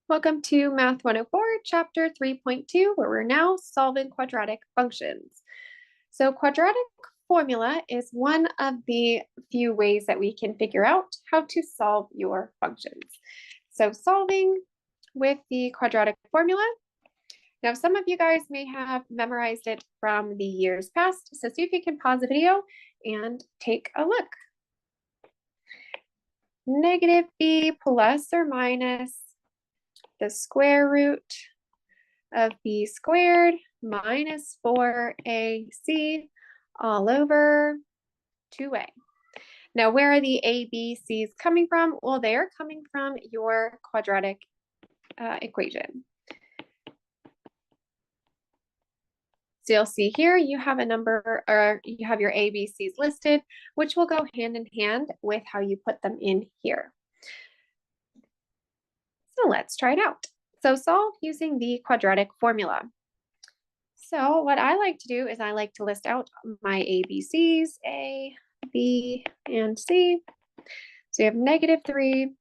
Welcome to Math 104, Chapter 3.2, where we're now solving quadratic functions. So quadratic formula is one of the few ways that we can figure out how to solve your functions. So solving with the quadratic formula. Now, some of you guys may have memorized it from the years past, so see if you can pause the video and take a look. Negative b plus or minus the square root of b squared minus 4ac all over 2a. Now, where are the a, b, c's coming from? Well, they are coming from your quadratic equation. So you'll see here you have a number, or you have your a, b, c's listed, which will go hand in hand with how you put them in here. So let's try it out. So solve using the quadratic formula. So what I like to do is I like to list out my ABCs, A, B, and C. So you have -3,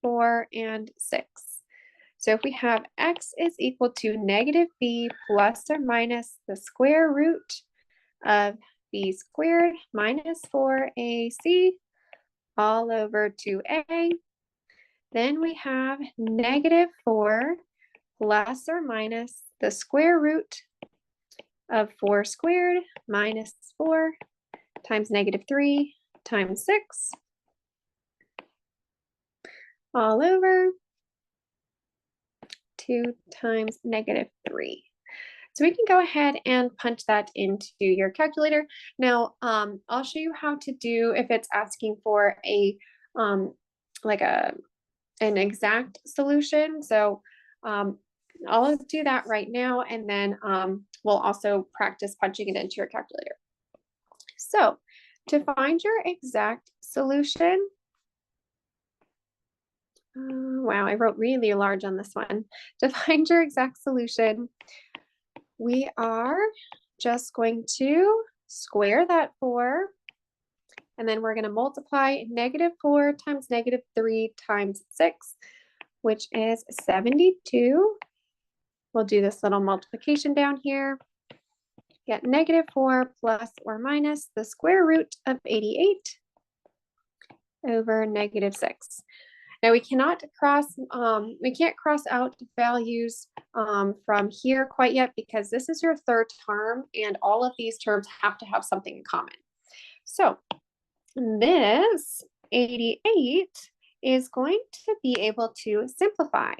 4, and 6. So if we have x is equal to -b plus or minus the square root of b squared minus 4ac all over 2a, then we have -4 plus or minus the square root of 4 squared minus 4 times -3 times 6 all over 2 times -3. So we can go ahead and punch that into your calculator. Now, I'll show you how to do if it's asking for a like an exact solution. So I'll do that right now, and then we'll also practice punching it into your calculator. So to find your exact solution, wow, I wrote really large on this one. To find your exact solution, we are just going to square that 4, and then we're going to multiply -4 times -3 times 6, which is 72. We'll do this little multiplication down here. Get -4 plus or minus the square root of 88 over -6. Now we cannot we can't cross out values from here quite yet, because this is your third term and all of these terms have to have something in common. So this 88 is going to be able to simplify.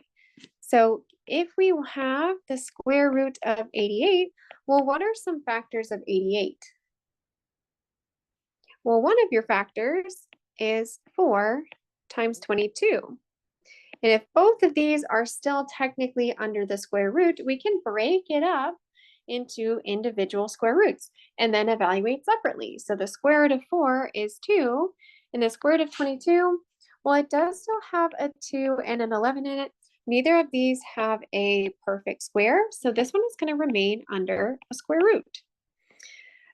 So if we have the square root of 88, well, what are some factors of 88? Well, one of your factors is 4 times 22. And if both of these are still technically under the square root, we can break it up into individual square roots and then evaluate separately. So the square root of 4 is 2, and the square root of 22, well, it does still have a 2 and an 11 in it. Neither of these have a perfect square, so this one is going to remain under a square root.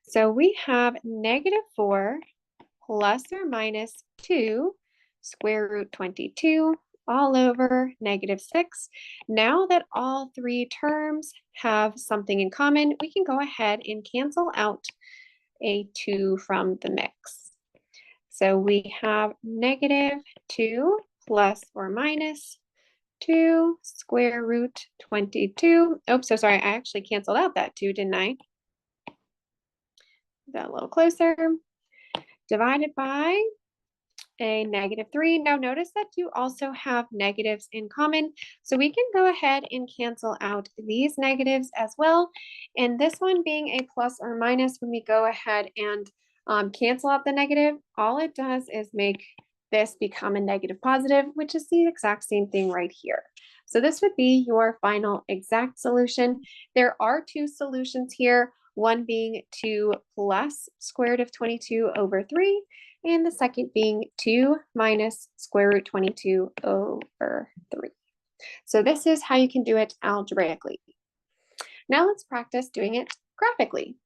So we have -4 plus or minus 2 square root 22 all over -6. Now that all three terms have something in common, we can go ahead and cancel out a 2 from the mix. So we have -2 plus or minus 2 square root 22. Oops, so sorry, I actually canceled out that 2, didn't I? That a little closer. Divided by a -3. Now notice that you also have negatives in common, so we can go ahead and cancel out these negatives as well. And this one being a plus or minus, when we go ahead and cancel out the negative, all it does is make this become a negative positive, which is the exact same thing right here. So this would be your final exact solution. There are two solutions here, one being 2 plus square root of 22 over 3, and the second being 2 minus square root 22 over 3. So this is how you can do it algebraically. Now let's practice doing it graphically.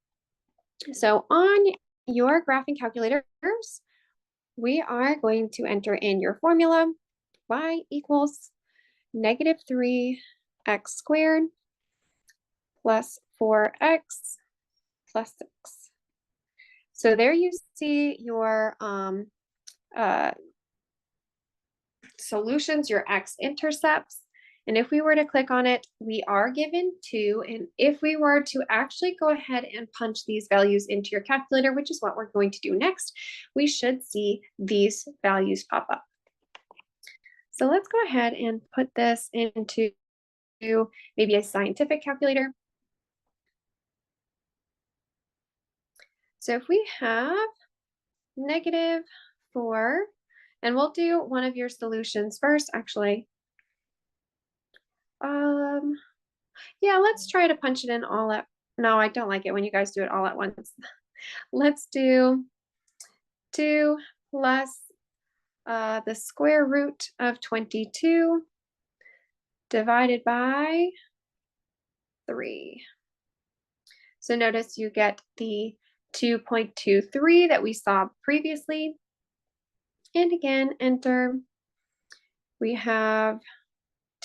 So on your graphing calculators, we are going to enter in your formula, y equals negative 3x squared plus 4x plus 6. So there you see your solutions, your x-intercepts. And if we were to click on it, we are given 2. And if we were to actually go ahead and punch these values into your calculator, which is what we're going to do next, we should see these values pop up. So let's go ahead and put this into maybe a scientific calculator. So if we have negative 4, and we'll do one of your solutions first, actually. Yeah, let's try to punch it in all at, no, I don't like it when you guys do it all at once. Let's do 2 plus the square root of 22 divided by 3. So notice you get the 2.23 that we saw previously. And again, enter. We have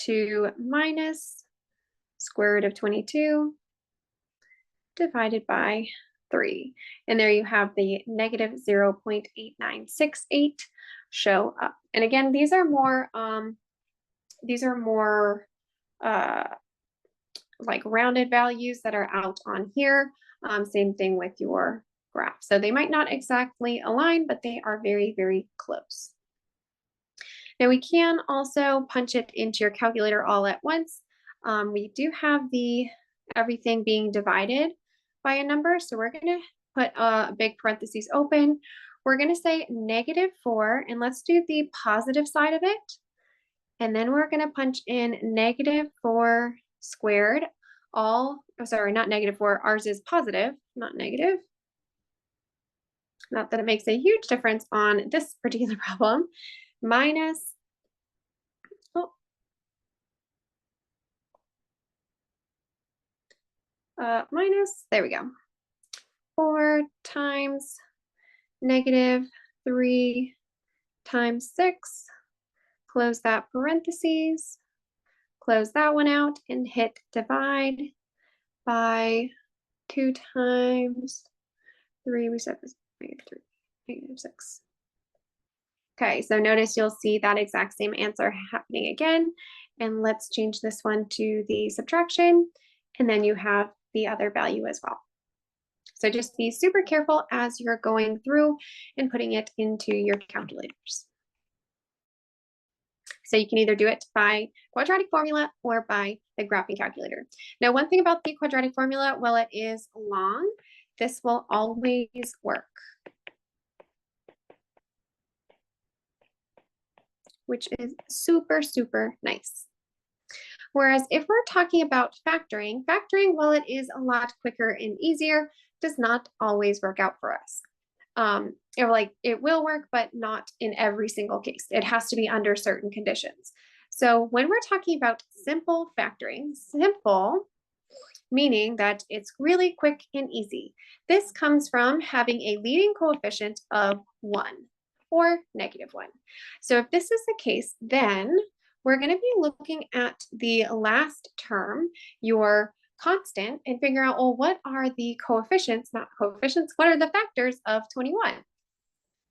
2 minus square root of 22 divided by 3. And there you have the negative 0.8968 show up. And again, these are more like rounded values that are out on here. Same thing with your graph. So they might not exactly align, but they are very, very close. Now we can also punch it into your calculator all at once. We do have everything being divided by a number. So we're going to put a big parentheses open. We're going to say negative 4, and let's do the positive side of it. And then we're going to punch in negative 4 squared. Sorry, not negative 4. Ours is positive, not negative. Not that it makes a huge difference on this particular problem. Minus, there we go. 4 times negative 3 times 6. Close that parentheses. Close that one out and hit divide by 2 times 3. We said this negative 3, negative 6. Okay, so notice you'll see that exact same answer happening again. And let's change this one to the subtraction. And then you have the other value as well. So just be super careful as you're going through and putting it into your calculators. So you can either do it by quadratic formula or by the graphing calculator. Now, one thing about the quadratic formula, while it is long, this will always work, which is super, super nice. Whereas if we're talking about factoring, while it is a lot quicker and easier, does not always work out for us. It will work, but not in every single case. It has to be under certain conditions. So when we're talking about simple factoring, simple meaning that it's really quick and easy. This comes from having a leading coefficient of 1 or negative 1. So if this is the case, then we're going to be looking at the last term, your constant, and figure out, well, what are the coefficients, not coefficients, what are the factors of 21?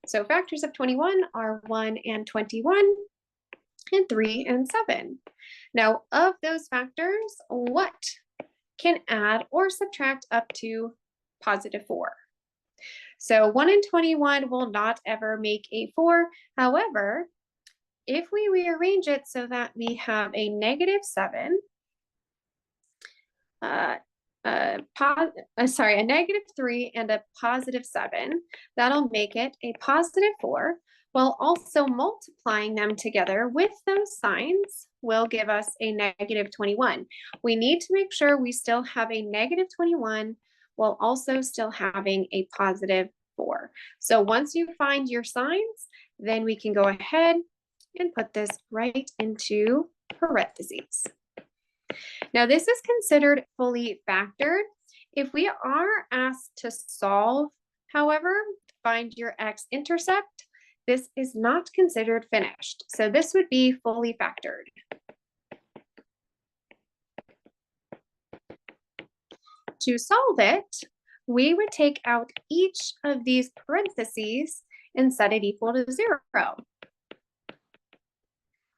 So factors of 21 are 1 and 21, and 3 and 7. Now, of those factors, what can add or subtract up to positive 4? So 1 and 21 will not ever make a 4. However, if we rearrange it so that we have a negative 7, a negative 3 and a positive 7, that'll make it a positive 4, while also multiplying them together with those signs will give us a negative 21. We need to make sure we still have a negative 21 while also still having a positive 4. So once you find your signs, then we can go ahead and put this right into parentheses. Now this is considered fully factored. If we are asked to solve, however, find your x-intercept, this is not considered finished. So this would be fully factored. To solve it, we would take out each of these parentheses and set it equal to 0.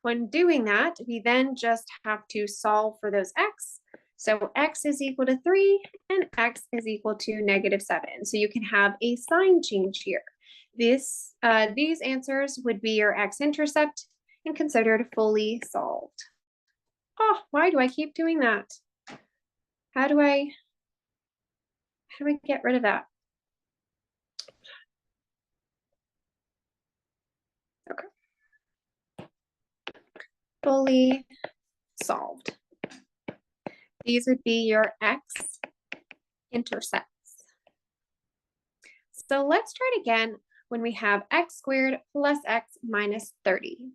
When doing that, we then just have to solve for those x. So x is equal to 3 and x is equal to -7. So you can have a sign change here. These answers would be your x-intercept and considered fully solved. Oh, why do I keep doing that? How do I get rid of that? Okay. Fully solved. These would be your x-intercepts. So let's try it again when we have x squared plus x minus 30.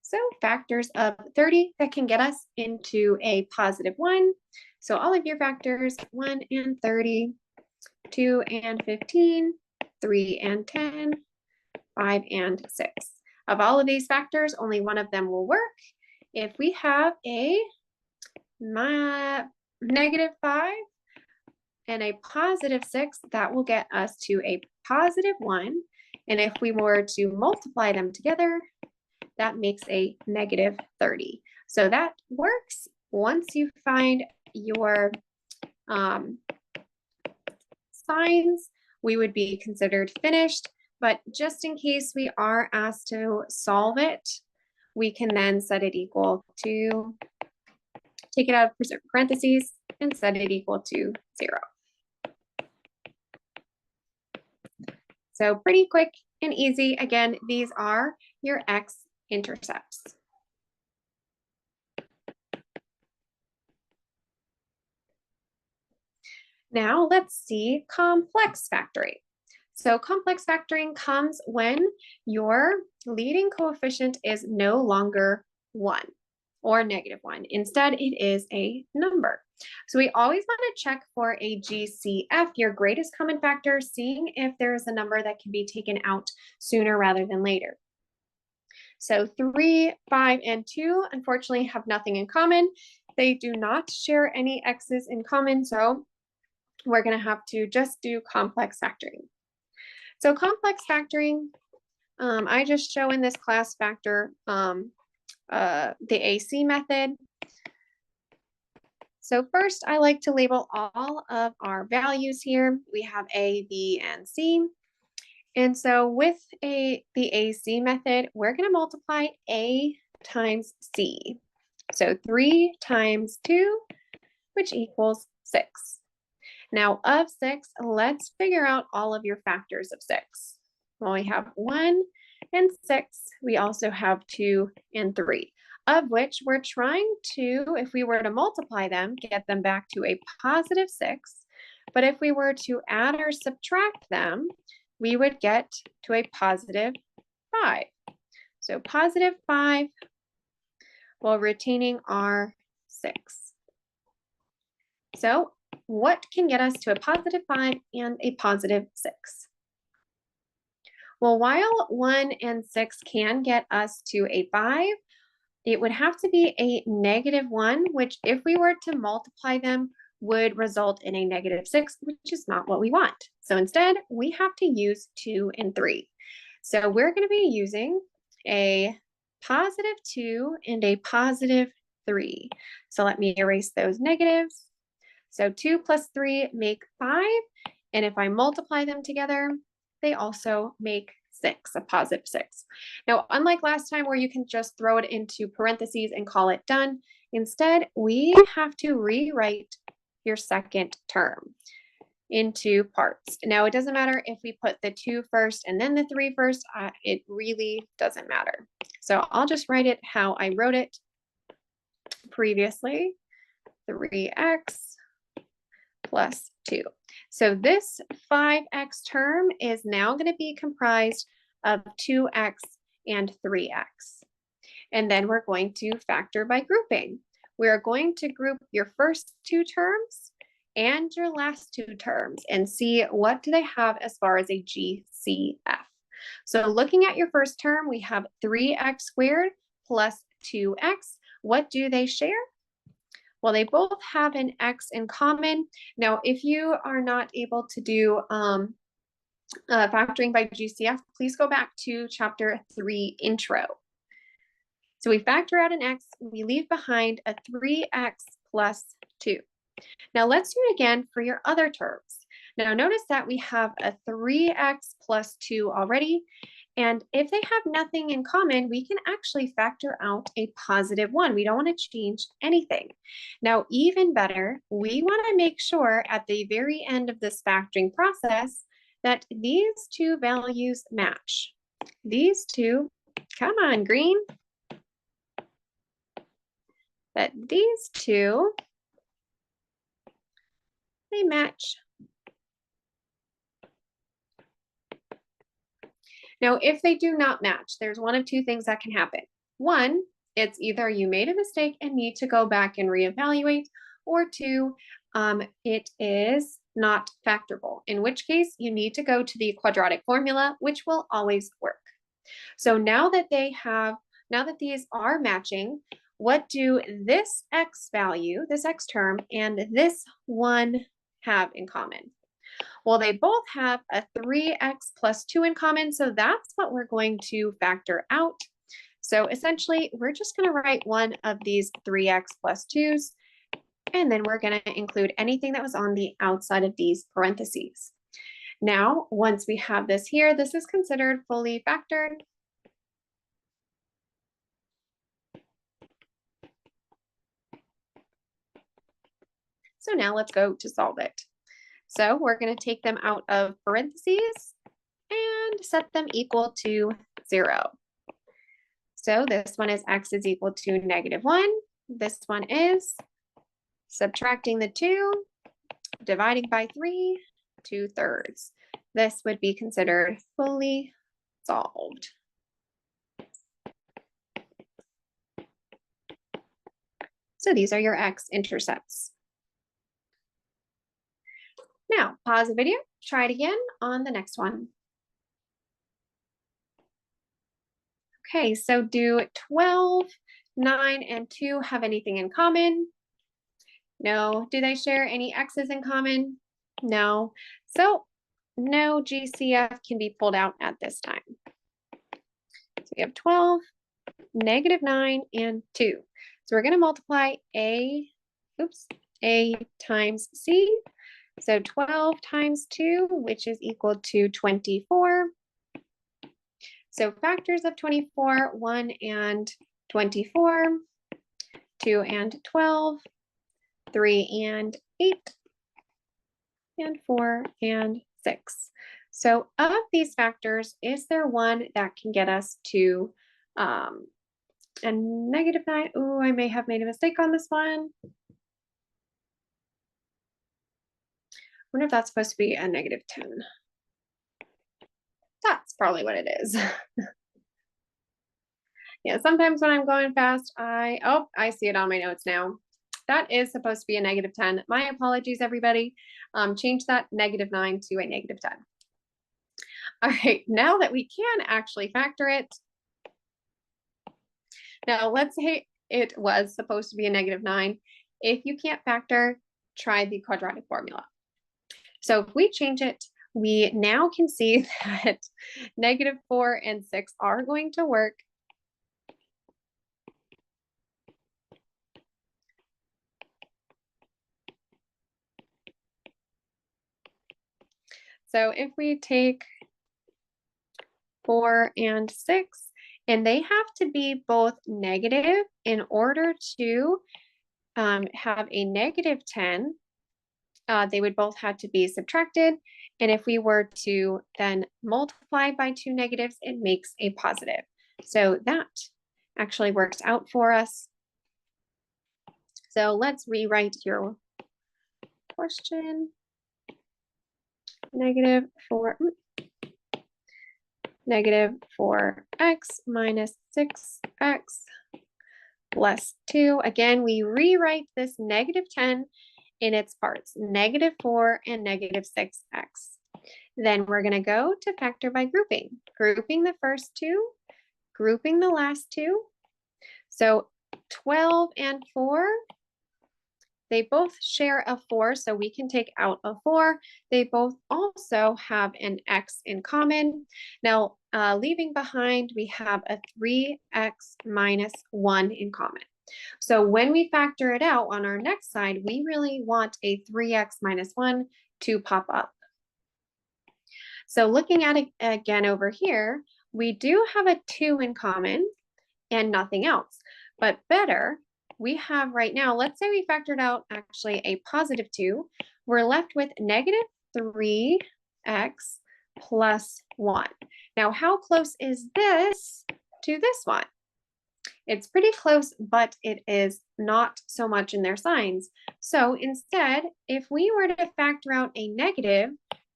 So factors of 30 that can get us into a +1. So all of your factors, 1 and 30, 2 and 15, 3 and 10, 5 and 6. Of all of these factors, only one of them will work. If we have a -5 and a +6, that will get us to a +1. And if we were to multiply them together, that makes a -30. So that works. Once you find your signs, we would be considered finished. But just in case we are asked to solve it, we can then set it equal to, take it out of parentheses and set it equal to 0. So pretty quick and easy. Again, these are your x-intercepts. Now let's see complex factoring. So complex factoring comes when your leading coefficient is no longer 1 or -1. Instead, it is a number. So we always want to check for a GCF, your greatest common factor, seeing if there is a number that can be taken out sooner rather than later. So 3, 5, and 2, unfortunately, have nothing in common. They do not share any x's in common, so we're going to have to just do complex factoring. So complex factoring, I just show in this class factor the AC method. So first, I like to label all of our values here. We have A, B, and C. And so with the AC method, we're going to multiply A times C. So 3 times 2, which equals 6. Now of 6, let's figure out all of your factors of 6. Well, we have 1 and 6. We also have 2 and 3, of which we're trying to, if we were to multiply them, get them back to a +6. But if we were to add or subtract them, we would get to a +5. So +5 while retaining our 6. So what can get us to a +5 and a +6? Well, while 1 and 6 can get us to a 5, it would have to be a -1, which if we were to multiply them would result in a -6, which is not what we want. So instead, we have to use 2 and 3. So we're going to be using a +2 and a +3. So let me erase those negatives. So 2 plus 3 make 5. And if I multiply them together, they also make 6, a +6. Now, unlike last time where you can just throw it into parentheses and call it done, instead, we have to rewrite your second term into parts. Now, it doesn't matter if we put the 2 first and then the 3 first. It really doesn't matter. So I'll just write it how I wrote it previously, 3x plus 2. So this 5x term is now going to be comprised of 2x and 3x. And then we're going to factor by grouping. We're going to group your first 2 terms and your last 2 terms and see what do they have as far as a GCF. So looking at your first term, we have 3x squared plus 2x. What do they share? Well, they both have an x in common. Now, if you are not able to do factoring by GCF, please go back to chapter 3 intro. So we factor out an x, we leave behind a 3x plus 2. Now let's do it again for your other terms. Now notice that we have a 3x plus 2 already, and if they have nothing in common, we can actually factor out a positive 1. We don't want to change anything. Now, even better, we want to make sure at the very end of this factoring process that these two values match. These two, come on, green, that these two, they match. Now, if they do not match, there's one of two things that can happen. One, it's either you made a mistake and need to go back and reevaluate, or two, it is not factorable, in which case you need to go to the quadratic formula, which will always work. So now that these are matching, what do this x value, this x term, and this one have in common? Well, they both have a 3x plus 2 in common, so that's what we're going to factor out. So essentially, we're just going to write one of these 3x plus 2's, and then we're going to include anything that was on the outside of these parentheses. Now, once we have this here, this is considered fully factored. So now let's go to solve it. So we're going to take them out of parentheses and set them equal to 0. So this one is x is equal to -1. This one is subtracting the 2, dividing by 3, 2/3. This would be considered fully solved. So these are your x-intercepts. Now, pause the video, try it again on the next one. Okay, so do 12, 9, and 2 have anything in common? No. Do they share any x's in common? No. So no GCF can be pulled out at this time. So we have 12, -9, and 2. So we're going to multiply A times C. So 12 times 2, which is equal to 24. So factors of 24, 1 and 24, 2 and 12, 3 and 8, and 4 and 6. So of these factors, is there one that can get us to a -9? Oh, I may have made a mistake on this one. I wonder if that's supposed to be a -10. That's probably what it is. Yeah, sometimes when I'm going fast, I see it on my notes now. That is supposed to be a -10. My apologies, everybody. Change that -9 to a -10. All right, now that we can actually factor it. Now, let's say it was supposed to be a -9. If you can't factor, try the quadratic formula. So if we change it, we now can see that -4 and 6 are going to work. So if we take 4 and 6, and they have to be both negative in order to have a -10, they would both have to be subtracted. And if we were to then multiply by 2 negatives, it makes a positive. So that actually works out for us. So let's rewrite your question. -4x minus 6x plus 2. Again, we rewrite this -10 in its parts, -4 and -6x. Then we're going to go to factor by grouping. Grouping the first two, grouping the last two. So 12 and 4, They both share a 4, so we can take out a 4. They both also have an x in common. Now, leaving behind, we have a 3x minus 1 in common. So when we factor it out on our next side, we really want a 3x minus 1 to pop up. So looking at it again over here, we do have a 2 in common and nothing else. But better, we have right now, let's say we factored out actually a positive 2. We're left with negative 3x plus 1. Now, how close is this to this one? It's pretty close, but it is not so much in their signs. So instead, if we were to factor out a negative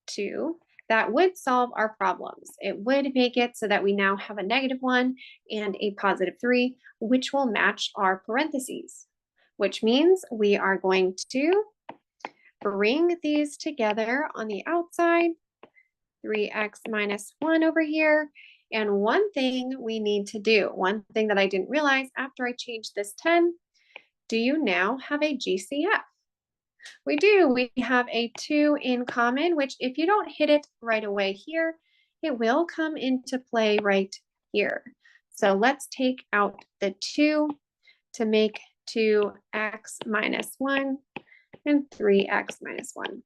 2, that would solve our problems. It would make it so that we now have a negative 1 and a positive 3, which will match our parentheses, which means we are going to bring these together on the outside, 3x minus 1 over here. And one thing we need to do, one thing that I didn't realize after I changed this 10, do you now have a GCF? We do. We have a 2 in common, which if you don't hit it right away here, it will come into play right here. So let's take out the 2 to make 2x minus 1 and 3x minus 1.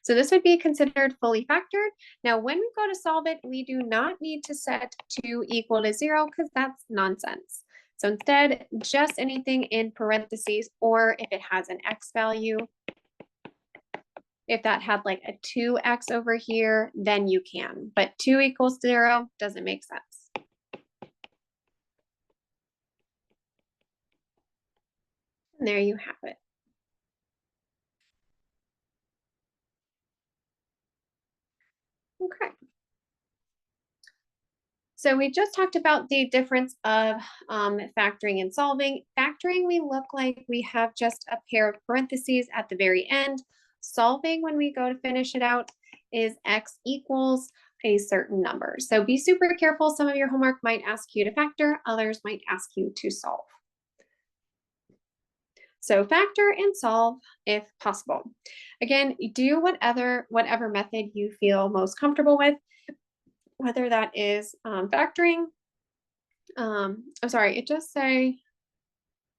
So this would be considered fully factored. Now, when we go to solve it, we do not need to set 2 equal to 0 because that's nonsense. So instead, just anything in parentheses, or if it has an x value, if that had like a 2x over here, then you can. But 2 equals 0 doesn't make sense. And there you have it. Okay. So we just talked about the difference of factoring and solving. Factoring, we look like we have just a pair of parentheses at the very end. Solving, when we go to finish it out, is x equals a certain number. So be super careful. Some of your homework might ask you to factor, others might ask you to solve. So factor and solve if possible. Again, do whatever method you feel most comfortable with, whether that is factoring. I'm sorry, it just say,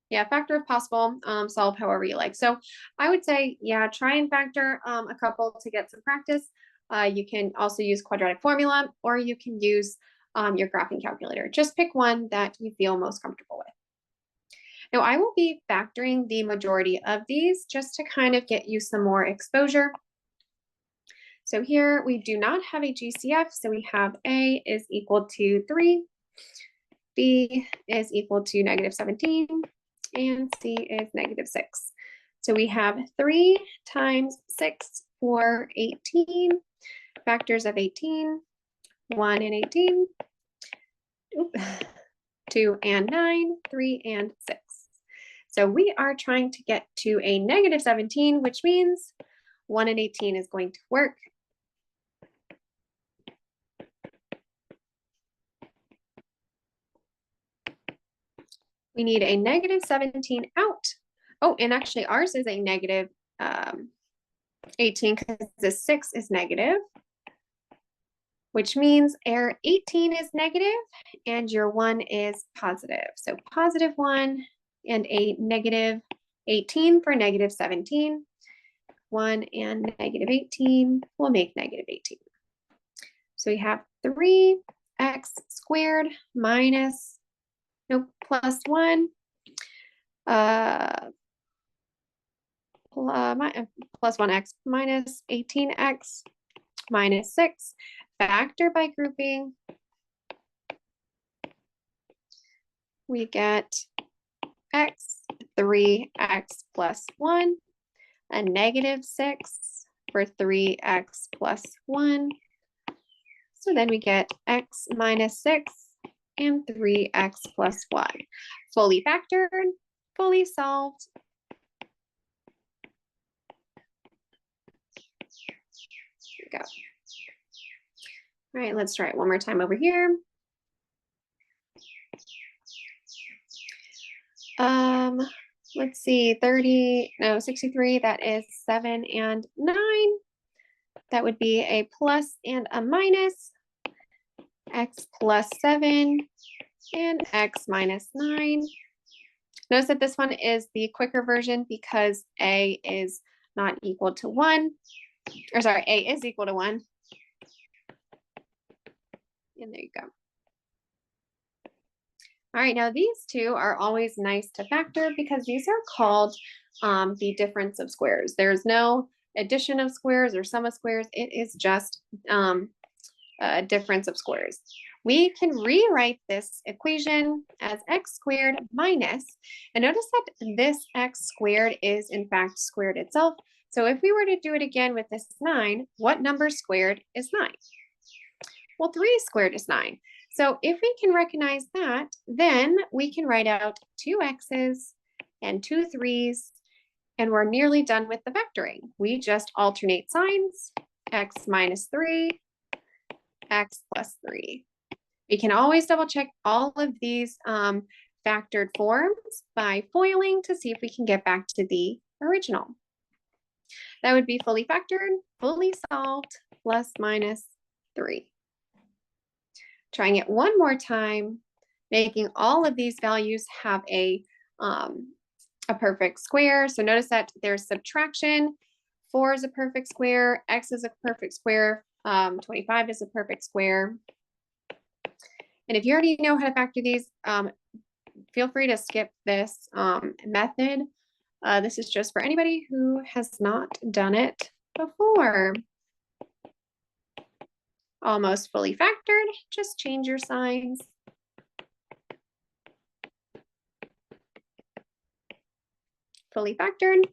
yeah, factor if possible, solve however you like. So I would say, yeah, try and factor a couple to get some practice. You can also use quadratic formula, or you can use your graphing calculator. Just pick one that you feel most comfortable with. Now, I will be factoring the majority of these just to kind of get you some more exposure. So here we do not have a GCF, so we have A is equal to 3, B is equal to negative 17, and C is negative 6. So we have 3 times 6 for 18, factors of 18, 1 and 18, 2 and 9, 3 and 6. So we are trying to get to a negative 17, which means 1 and 18 is going to work. We need a negative 17 out. Oh, and actually ours is a negative 18 because the 6 is negative, which means our 18 is negative and your 1 is positive. So positive 1 and a negative 18 for negative 17. 1 and negative 18 will make negative 18. So we have 3x squared minus, no, plus 1 plus 1x minus 18x minus 6. Factor by grouping, we get x, 3x plus 1, a negative 6 for 3x plus 1. So then we get x minus 6 and 3x plus 1. Fully factored, fully solved. Here we go. All right, let's try it one more time over here. let's see, 63, that is 7 and 9. That would be a plus and a minus, x plus 7 and x minus 9. Notice that this one is the quicker version because a is not equal to 1, or sorry, a is equal to 1. And there you go. All right, now these two are always nice to factor because these are called the difference of squares. There's no addition of squares or sum of squares. It is just a difference of squares. We can rewrite this equation as x squared minus, and notice that this x squared is in fact squared itself. So if we were to do it again with this 9, what number squared is 9? Well, 3 squared is 9. So if we can recognize that, then we can write out 2 x's and 2 3's, and we're nearly done with the vectoring. We just alternate signs, x minus 3, x plus 3. We can always double check all of these factored forms by foiling to see if we can get back to the original. That would be fully factored, fully solved, plus minus 3. Trying it one more time, making all of these values have a perfect square. So notice that there's subtraction. 4 is a perfect square, x is a perfect square, 25 is a perfect square. And if you already know how to factor these, feel free to skip this method. This is just for anybody who has not done it before. Almost fully factored, just change your signs. Fully factored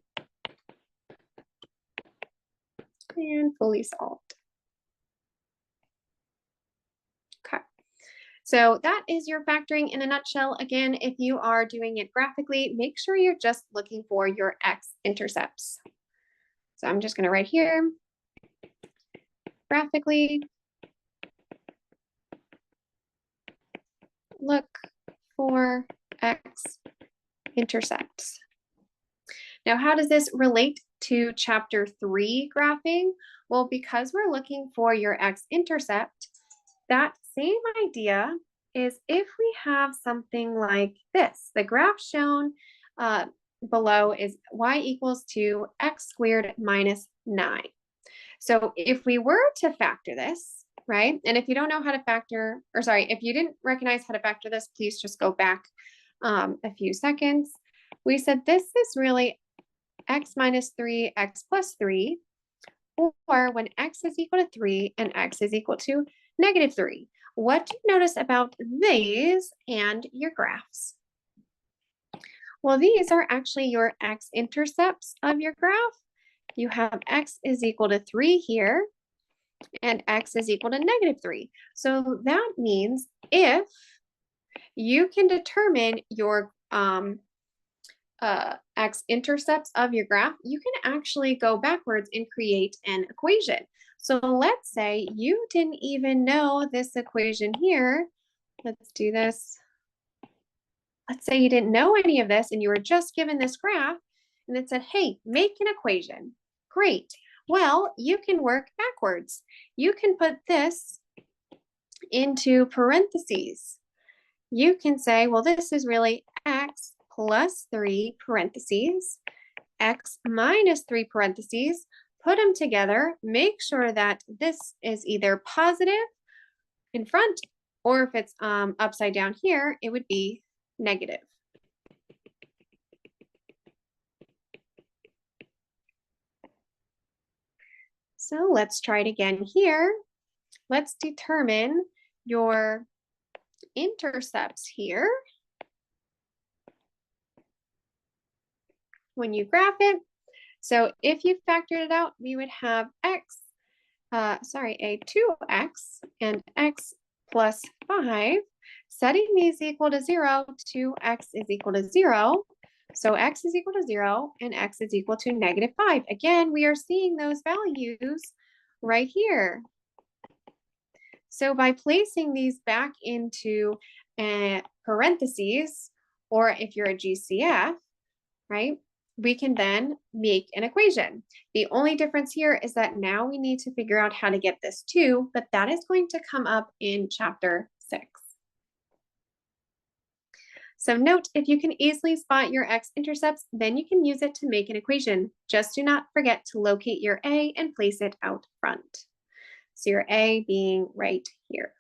and fully solved. Okay, so that is your factoring in a nutshell. Again, if you are doing it graphically, make sure you're just looking for your x-intercepts. So I'm just going to write here, graphically, look for x-intercepts. Now, how does this relate to chapter 3 graphing? Well, because we're looking for your x-intercept, that same idea is if we have something like this. The graph shown below is y equals to x squared minus 9. So if we were to factor this, right? And if you don't know how to factor, or sorry, if you didn't recognize how to factor this, please just go back a few seconds. We said this is really x minus 3, x plus 3, or when x is equal to 3 and x is equal to negative 3. What do you notice about these and your graphs? Well, these are actually your x-intercepts of your graph. You have x is equal to 3 here, and x is equal to negative 3. So that means if you can determine your x-intercepts of your graph, you can actually go backwards and create an equation. So let's say you didn't even know this equation here. Let's do this. Let's say you didn't know any of this and you were just given this graph and it said, hey, make an equation. Great. Well, you can work backwards. You can put this into parentheses. You can say, well, this is really x plus 3 parentheses, x minus 3 parentheses, put them together, make sure that this is either positive in front, or if it's upside down here, it would be negative. So let's try it again here. Let's determine your intercepts here. When you graph it, so if you factored it out, we would have a 2x and x plus 5, setting these equal to 0 to x is equal to 0. So x is equal to 0 and x is equal to negative 5. Again, we are seeing those values right here. So by placing these back into parentheses, or if you're a GCF, right? We can then make an equation. The only difference here is that now we need to figure out how to get this 2, but that is going to come up in chapter 6. So note, if you can easily spot your x-intercepts, then you can use it to make an equation. Just do not forget to locate your a and place it out front. So your a being right here.